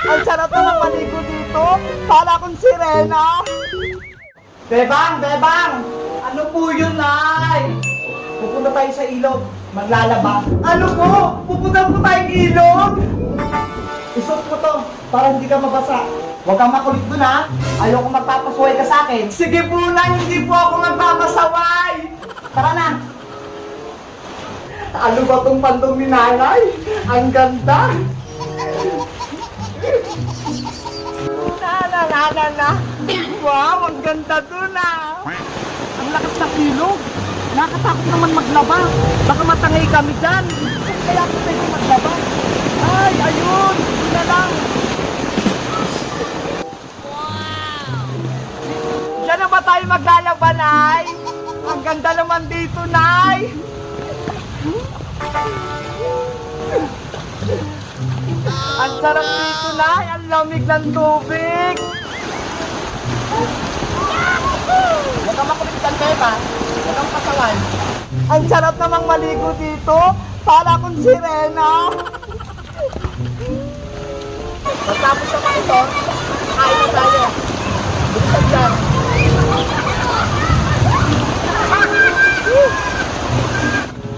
Ang sarap naman maligo dito. Para akong sirena. Bebang! Bebang! Ano po yun, Nay? Pupunta tayo sa ilog. Maglalaba. Ano po? Pupunta po tayong ilog? Isuot mo to para hindi ka mabasa. Huwag kang makulit dun, ha? Ayoko magpapasaway ka sa akin. Sige po, Nay. Hindi po ako magpapasaway. Tara na. Ano ba tong pandong ni Nanay? Ang ganda. Na. Wow, ang ganda dun, ah. Ang lakas ng ilog. Nakatakot naman maglaba. Baka matangay kami dyan. Kaya ako pwede maglaba. Ay, ayun. Yun na lang. Diyan na ba tayo maglalaba, Nay? Ang ganda naman dito, Nay. Ang sarap dito, Nay. Ang lamig ng tubig. Huwag kang makulit dyan, Beba. Huwag kang pasaway. Ang sarap namang maligo dito. Para akong sirena. Pagkapos naman ito, kain na tayo. Bilisan dyan.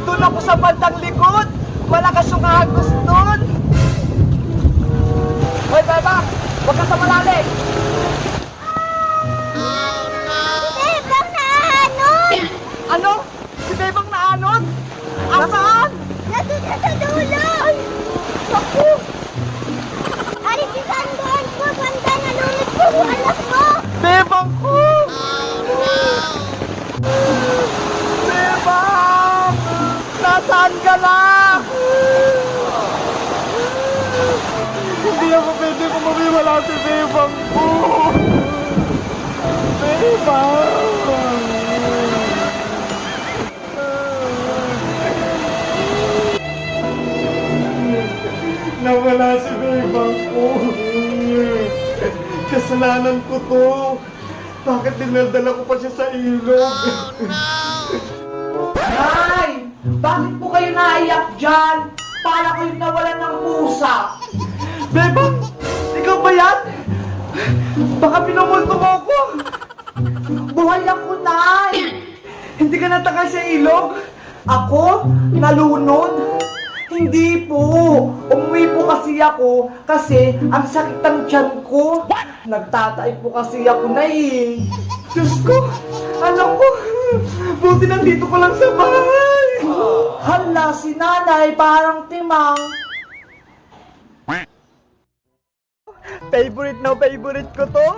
Doon ako sa bandang likod. Malakas yung agos doon. Hoy, Beba! Huwag ka sa malalim! Bebang naanod! Ano? Si Bebang naanod? Asaan? Nandun na sa dulo! Ako! Ari, si Sandoan po! Sanda, nalunod po yung anak mo! Bebang ko! Bebang! Nasaan ka na? Hindi ako pwede kung mamiwala si Bebang ko! Bebang! Nawala si Bebang ko! Kasalanan ko to! Bakit dinadala ko pa siya sa ilog? Nay! Bakit po kayo naiyak dyan? Para kayong nawalan ng pusa! Bebang! Ikaw ba yan? Baka pinumulto mo ako! Buhay ako, Nay! Hindi ka natangay sa ilog? Ako? Nalunod? Hindi po! Umuwi po kasi ako kasi ang sakit ng tiyan ko. Nagtatay po kasi ako, Nay. Diyos ko! Alam ko! Buti nandito ko lang sa bahay! Hala, si Nanay parang timang. Favorite na favorite ko to.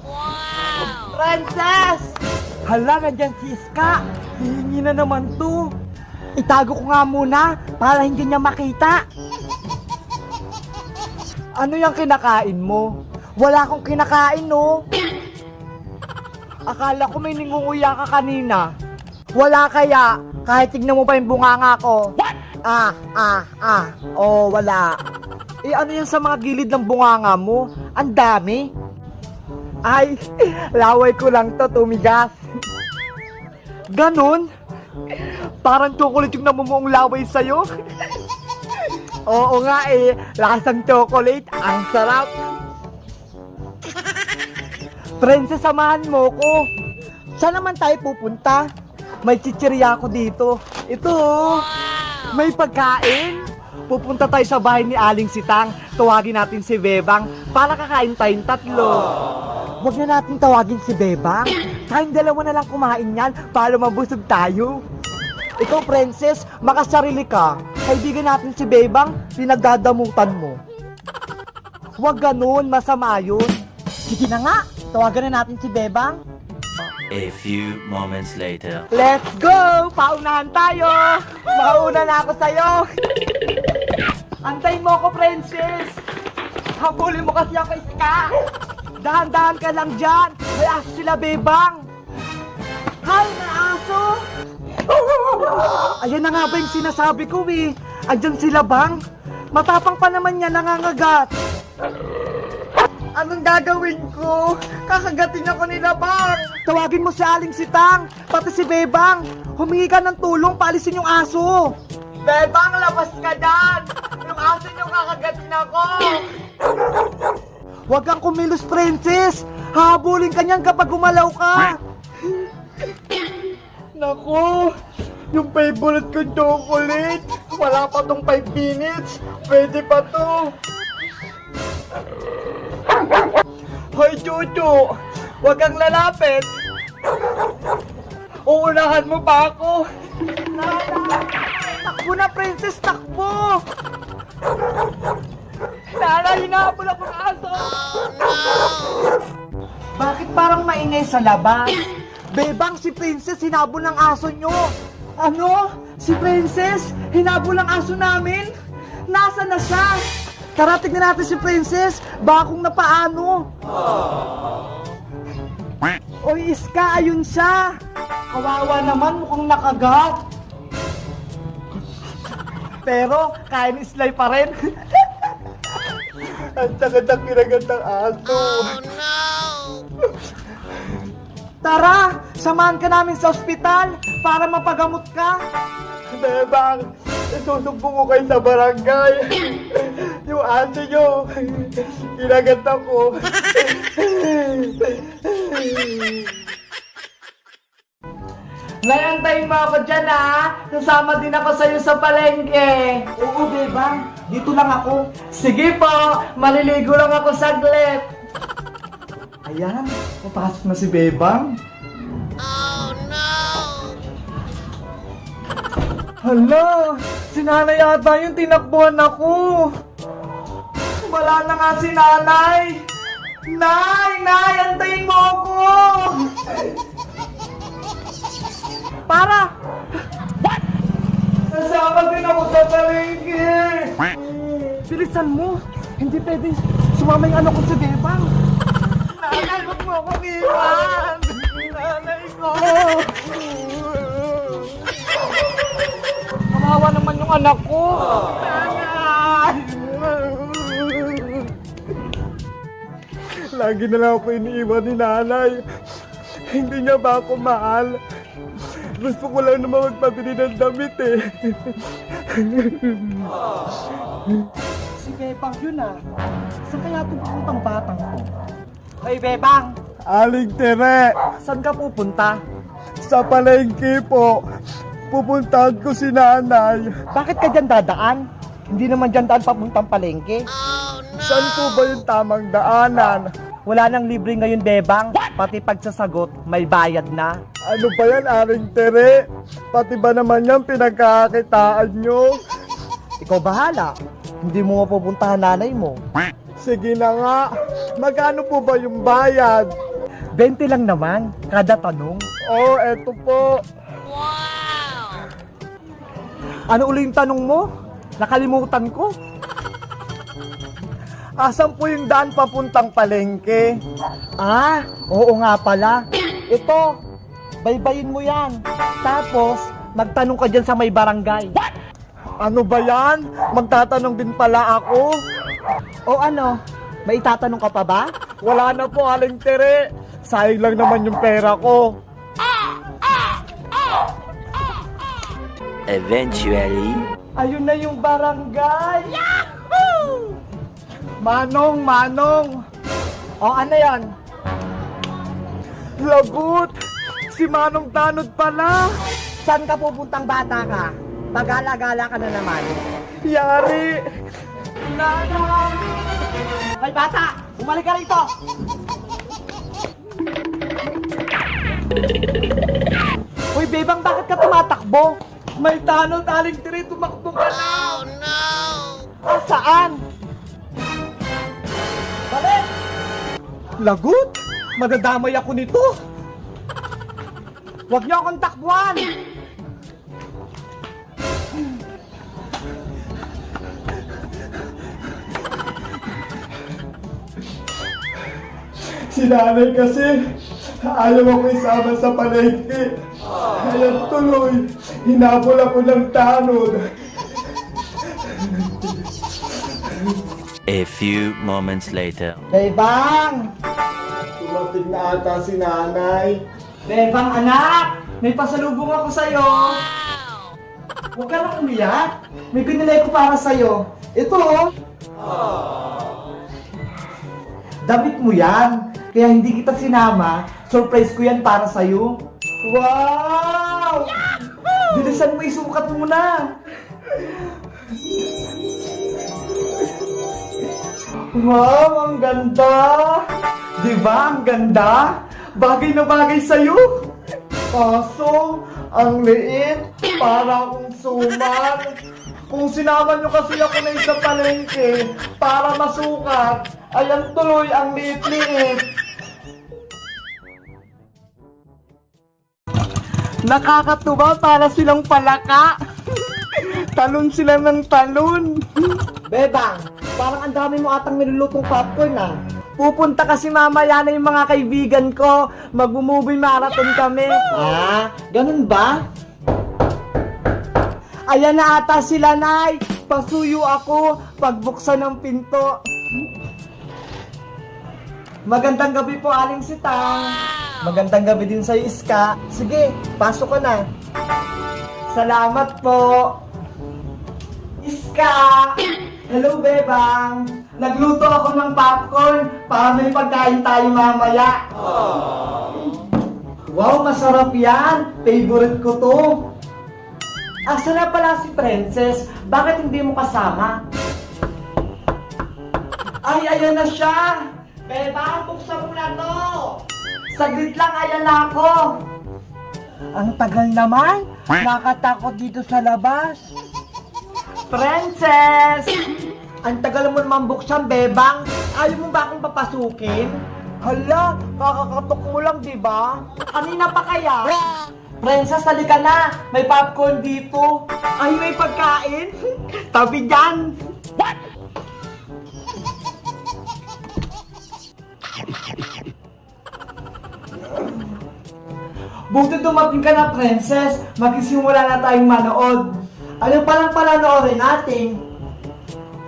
Wow! Princess! Hala, nandyan si Iska. Hihingi na naman to. Itago ko nga muna para hindi niya makita. Ano yung kinakain mo? Wala akong kinakain, no? Akala ko may ningunguya ka kanina. Wala kaya, kahit tignan mo pa yung bunganga ko. Oh, wala. Eh, ano yan sa mga gilid ng bunganga mo? Ang dami. Ay, laway ko lang to, tumigas. Ganon? Parang chocolate yung namumuong laway sa'yo. Oo nga eh, lakas ng chocolate, ang sarap. Princess, samahan mo ko. Saan naman tayo pupunta? May chichirya ako dito. Ito, may pagkain. Pupunta tayo sa bahay ni Aling Sitang. Tawagin natin si Bebang para kakain tayong tatlo. Huwag na natin tawagin si Bebang. Tayong dalawa na lang kumain yan para mabusog tayo. Ikaw, Princess, makasarili ka. Kaibigan natin si Bebang, pinagdadamutan mo. Huwag ganun, masama yun. Sige na nga, tawagan na natin si Bebang. A few moments later. Let's go! Paunahan tayo! Makauna na ako sa'yo! Antayin mo ako, Princess! Habulin mo kasi ako, Iska! Dahan-dahan ka lang dyan! May aso sila, Bebang! Hay, may aso! Ayan na nga ba yung sinasabi ko eh! Andyan sila, Bang! Matapang pa naman yan, nangangagat! Anong gagawin ko? Kakagatin ako nila, Bang! Tawagin mo si Aling Sitang, pati si Bebang. Humingi ka ng tulong, paalisin yung aso. Bebang, labas ka dyan! Yung aso niyo kakagatin ako! Huwag kang kumilos, Princess! Habulin ka niyan kapag gumalaw ka! Naku! Yung favorite kong chocolate! Wala pa tong 5 minutes! Pwede pa to! Hoy, Chuchu! Huwag kang lalapit! Uunahan mo pa ako! Takbo na, Princess! Takbo! Nanay, hinahabol ako ng aso! Bakit parang maingay sa labas? Bebang, si Princess hinabol ng aso nyo! Ano? Si Princess? Hinabol ang aso namin? Nasaan na siya? Tara, tignan natin si Princess. Baka kung napaano. Oy, Iska, ayun siya. Kawawa naman, mukhang nakagat. Pero, kain islay pa rin. Ang sakit ang kinagat ng aso. Tara, samahan ka namin sa ospital para mapagamot ka. Bebang, isusumbong ko kayo sa barangay. Yung aso nyo, kinagat ako. Nayantayin mo ako dyan, ha? Nasama din ako sa'yo sa palengke. Oo, Bebang. Dito lang ako. Sige po, maliligo lang ako saglit. Ayan, papasok na si Bebang. Oh, no! Hala, si nanay yata yung tinakbuhan ako. Wala na nga si nanay. Nay, antayin mo ako. Para! What? Nasama din ako sa palengke. Bilisan mo. Hindi pwede sumama yung anak ko si Bebang. Nanay, huwag mo akong iwan. Nanay ko. Kawawa naman yung anak ko. Nanay. Lagi na lang ako iniiwan ni nanay. Hindi niya ba ako mahal? Gusto ko lang naman magpabili ng damit eh. Si Bebang yun ah. Saan kaya pupuntang batang ko? Hey Bebang! Aling Tere! Saan ka pupunta? Sa palengke po. Pupuntahan ko si nanay. Bakit ka dyan dadaan? Hindi naman dyan daan papuntang palengke. Oh, no! Saan po ba yung tamang daanan? Wala nang libre ngayon, Bebang. Pati pagsasagot, may bayad na. Ano ba yan, Aling Tere? Pati ba naman yan pinagkakakitaan nyo? Ikaw bahala. Hindi mo mapupuntahan nanay mo. Sige na nga. Magkano po ba yung bayad? 20 lang naman, kada tanong. Oh, eto po. Wow! Ano uli yung tanong mo? Nakalimutan ko. Asan po yung daan papuntang palengke? Ah, oo nga pala. Ito, baybayin mo yan. Tapos, magtanong ka dyan sa may barangay. What? Ano ba yan? Magtatanong din pala ako. O ano, may itatanong ka pa ba? Wala na po, Aling Tere. Sayang lang naman yung pera ko. Eventually. Ayun na yung barangay. Yahoo! Manong! O ano yan? Lagot! Si Manong Tanod pala! Saan ka pupuntang bata ka? Pag-gala-gala ka na naman. Yari! Nanay! Ay bata! Bumalik ka rito! Uy Bebang, bakit ka tumatakbo? May Tanod, Aling Tere, tumakbo ka na! Oh no! Ah, saan? Balik! Lagot! Madadamay ako nito! Huwag niyo akong takbuhan! Si nanay kasi ayaw ako isama sa palengke. Kaya tuloy, hinabol ako ng Tanod. A few moments later. Bebang! Tumating na ata si nanay. Bebang anak! May pasalubong ako sa'yo! Huwag ka lang umiyak! May binilay ko para sa'yo. Ito oh! Damit mo yan! Kaya hindi kita sinama. Surprise ko yan para sa'yo. Wow! Bilisan mo, isukat mo na! Wow, ang ganda! Diba, ang ganda? Bagay na bagay sa'yo! Kaso, ang liit, para akong suman. Kung sinama nyo kasi ako na isang palengke para masukat, ayan tuloy ang liit-liit. Nakakatuwa para silang palaka. Talon sila ng talon. Bebang, parang ang dami mo atang nilulutong popcorn ah. Pupunta kasi mamaya na yung mga kaibigan ko. Mag-movie marathon kami. Ah, ganun ba? Ayan na ata sila, Nay. Pasuyo ako pagbuksan ng pinto. Magandang gabi po, Aling Sitang. Magandang gabi din sa'yo, Iska. Sige, pasok ka na. Salamat po. Iska! Hello, Bebang! Nagluto ako ng popcorn para may pagkain tayo mamaya. Wow, masarap yan! Favorite ko to. Asa na pala si Princess? Bakit hindi mo kasama? Ay, ayan na siya! Bebang, buksan mo na to! Saglit lang, ayan na ako! Ang tagal naman! Nakatakot dito sa labas! Princess! Ang tagal mo naman buksan, Bebang. Ayaw mo ba akong papasukin? Hala, kakakatok mo lang, di ba? Kanina pa kaya? Princess, halika na. May popcorn dito. Ay, may pagkain? Tabi dyan. What? Buti dumating ka na, Princess. Magsisimula na tayong manood. Ano palang panonoorin natin?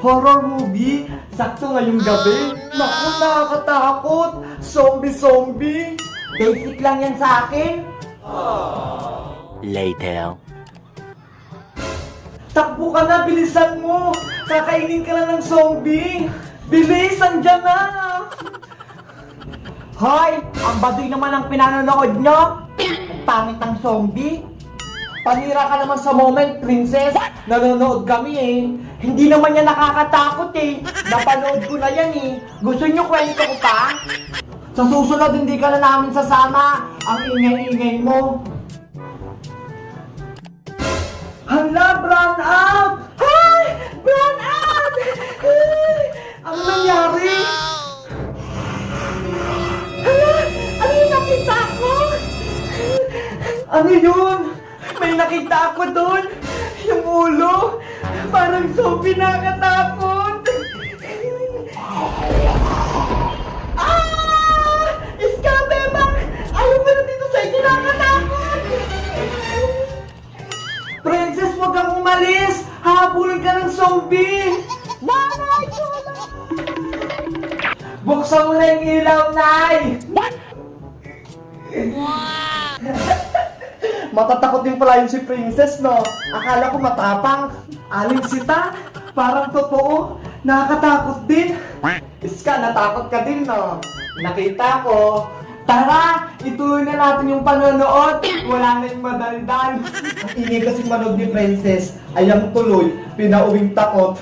Horror movie? Sakto ngayong gabi? Naku, nakakatakot! Zombie! Basic lang yan sa akin. Later. Takbo ka na, bilisan mo! Kakainin ka na ng zombie! Bilis, andyan na! Hoy! Ang baduy naman ang pinanonood nyo! Ang pangit ng zombie! Panira ka naman sa moment, Princess. Nanonood kami eh. Hindi naman yan nakakatakot eh. Napanood ko na yan eh. Gusto nyo kwento ko pa? Sa susunod, hindi ka na namin sasama. Ang ingay-ingay mo. Hala, brown out! Ay! Brown out! Ay! Ano nangyari? Hala! Ano yung nakita ko? Ano yun? May nakita ako doon! Yung ulo! Parang zombie nakakatakot! Ah! Iska, Bebang! Ayaw mo na dito sa inyo nakakatakot! Princess, huwag kang umalis! Habulin ka ng zombie! Nanay, tulong! Buksan mo na yung ilaw, Nay! What? Matatakot din pala yun si Princess, no? Akala ko matapang. Aling Sita, parang totoo. Nakakatakot din. Iska, natakot ka din, no? Nakita ko. Tara, ituloy na natin yung panonood. Wala na yung madaldal. Ang ingay kasing manood ni Princess. Ayang tuloy, pinauwing takot.